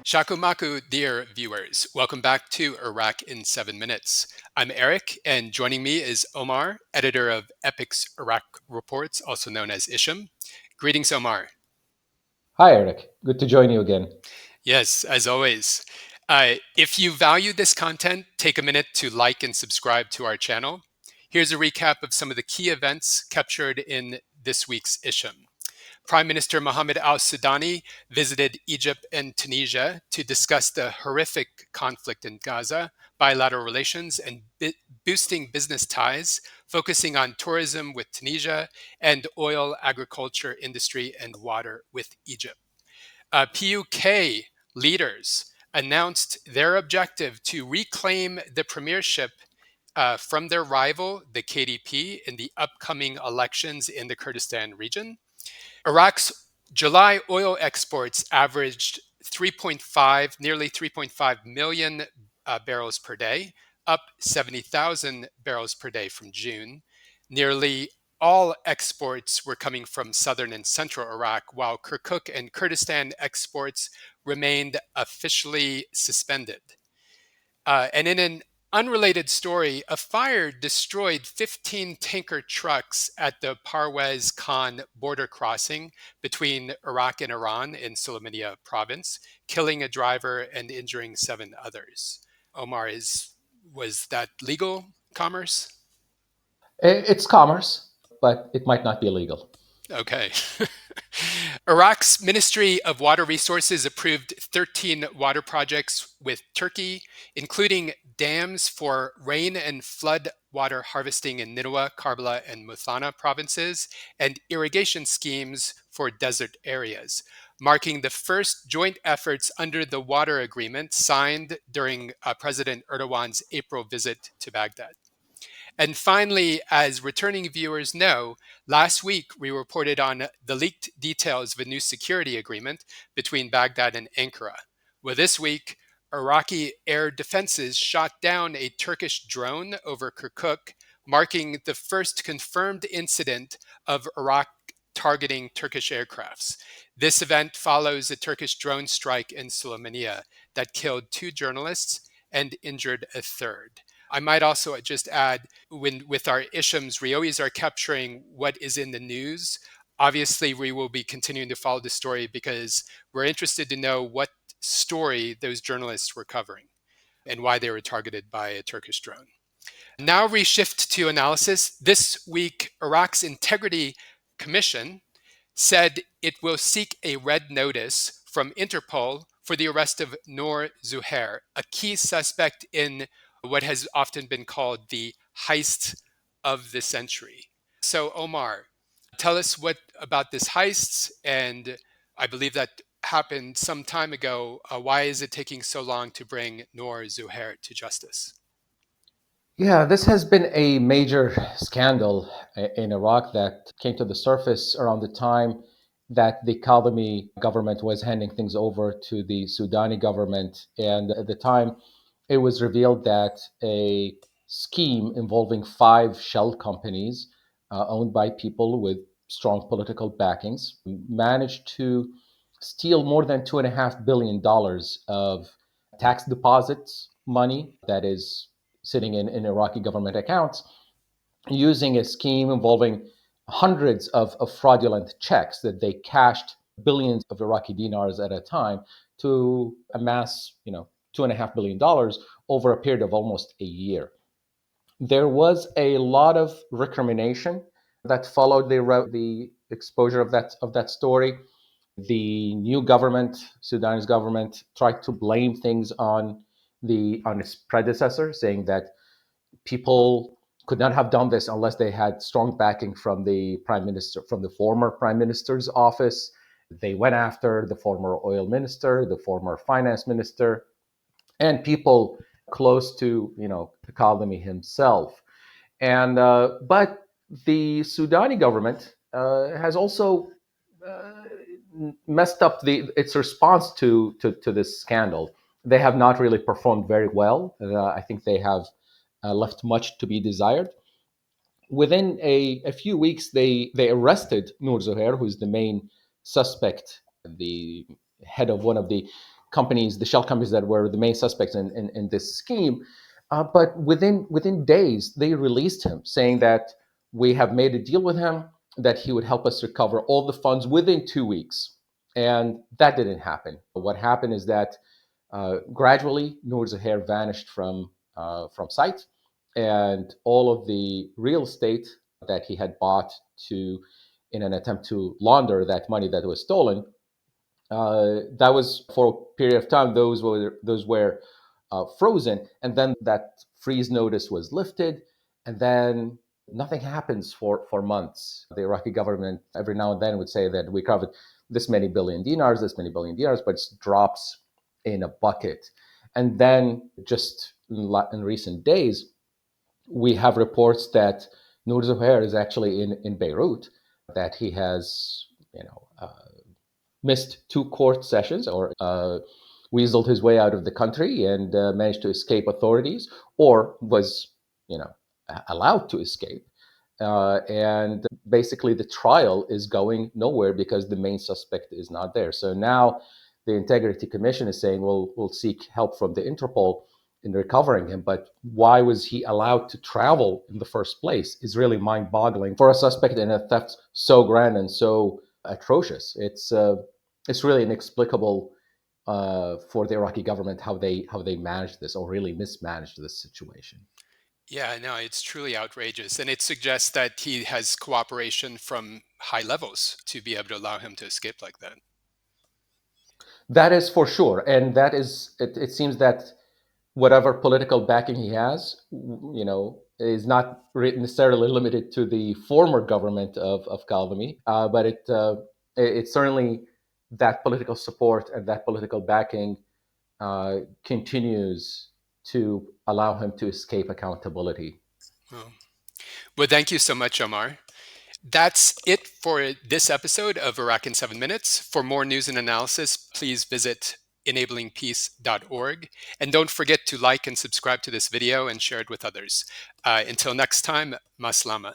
Shakumaku, dear viewers, welcome back to Iraq in 7 Minutes. I'm Eric, and joining me is Omar, editor of Epic's Iraq Reports, also known as Isham. Greetings, Omar. Hi, Eric. Good to join you again. Yes, as always. If you value this content, take a minute to like and subscribe to our channel. Here's a recap of some of the key events captured in this week's Isham. Prime Minister Mohammed al-Sudani visited Egypt and Tunisia to discuss the horrific conflict in Gaza, bilateral relations, and boosting business ties, focusing on tourism with Tunisia and oil, agriculture, industry, and water with Egypt. PUK leaders announced their objective to reclaim the premiership from their rival, the KDP, in the upcoming elections in the Kurdistan region. Iraq's July oil exports averaged nearly 3.5 million barrels per day, up 70,000 barrels per day from June. Nearly all exports were coming from southern and central Iraq, while Kirkuk and Kurdistan exports remained officially suspended. And in an unrelated story, a fire destroyed 15 tanker trucks at the Parwez Khan border crossing between Iraq and Iran in Sulaymaniyah province, killing a driver and injuring 7 others. Omar, was that legal commerce? It's commerce, but it might not be illegal. Okay. Iraq's Ministry of Water Resources approved 13 water projects with Turkey, including dams for rain and flood water harvesting in Nineveh, Karbala, and Muthana provinces, and irrigation schemes for desert areas, marking the first joint efforts under the water agreement signed during President Erdogan's April visit to Baghdad. And finally, as returning viewers know, last week we reported on the leaked details of a new security agreement between Baghdad and Ankara. Well, this week, Iraqi air defenses shot down a Turkish drone over Kirkuk, marking the first confirmed incident of Iraq targeting Turkish aircrafts. This event follows a Turkish drone strike in Sulaymaniyah that killed 2 journalists and injured a third. I might also just add, with our Ishams, we always are capturing what is in the news. Obviously, we will be continuing to follow the story because we're interested to know what story those journalists were covering and why they were targeted by a Turkish drone. Now we shift to analysis. This week, Iraq's Integrity Commission said it will seek a red notice from Interpol for the arrest of Noor Zuheir, a key suspect in what has often been called the heist of the century. So, Omar, tell us what about this heist, and I believe that happened some time ago. Why is it taking so long to bring Noor Zuheir to justice? Yeah, this has been a major scandal in Iraq that came to the surface around the time that the Kadhimi government was handing things over to the Sudani government. And at the time, it was revealed that a scheme involving 5 shell companies owned by people with strong political backings managed to steal more than $2.5 billion of tax deposits money that is sitting in Iraqi government accounts using a scheme involving hundreds of fraudulent checks that they cashed billions of Iraqi dinars at a time to amass, $2.5 billion over a period of almost a year. There was a lot of recrimination that followed the exposure of that story. The new government, Sudan's government, tried to blame things on its predecessor, saying that people could not have done this unless they had strong backing from the prime minister, from the former prime minister's office. They went after the former oil minister, the former finance minister, and people close to Kadhimi himself. And but the Sudani government has also uh, messed up its response to this scandal. They have not really performed very well. I think they have left much to be desired. Within a few weeks, they arrested Noor Zuhair, who's the main suspect, the head of one of the companies, the shell companies that were the main suspects in this scheme. But within days, they released him, saying that we have made a deal with him that he would help us recover all the funds within 2 weeks. And that didn't happen. What happened is that gradually, Noor Zuheir vanished from sight, and all of the real estate that he had bought to, in an attempt to launder that money that was stolen, that was for a period of time. Those were frozen, and then that freeze notice was lifted, and then nothing happens for months. The Iraqi government every now and then would say that we covered this many billion dinars, this many billion dinars, but it drops in a bucket. And then just in recent days, we have reports that Noor Zuhair is actually in Beirut, that he has, missed two court sessions, or weaseled his way out of the country and managed to escape authorities, or was, you know, allowed to escape. And basically, the trial is going nowhere because the main suspect is not there. So now the Integrity Commission is saying, well, we'll seek help from the Interpol in recovering him. But why was he allowed to travel in the first place is really mind boggling for a suspect in a theft so grand and so atrocious. It's really inexplicable for the Iraqi government how they managed this, or really mismanaged this situation. Yeah, no, it's truly outrageous. And it suggests that he has cooperation from high levels to be able to allow him to escape like that. That is for sure, and that is it seems that whatever political backing he has, is not necessarily limited to the former government of Kaldami, but it's certainly that political support and that political backing continues to allow him to escape accountability. Well, well, thank you so much, Omar. That's it for this episode of Iraq in 7 Minutes. For more news and analysis, please visit enablingpeace.org. And don't forget to like and subscribe to this video and share it with others. Until next time, maslama.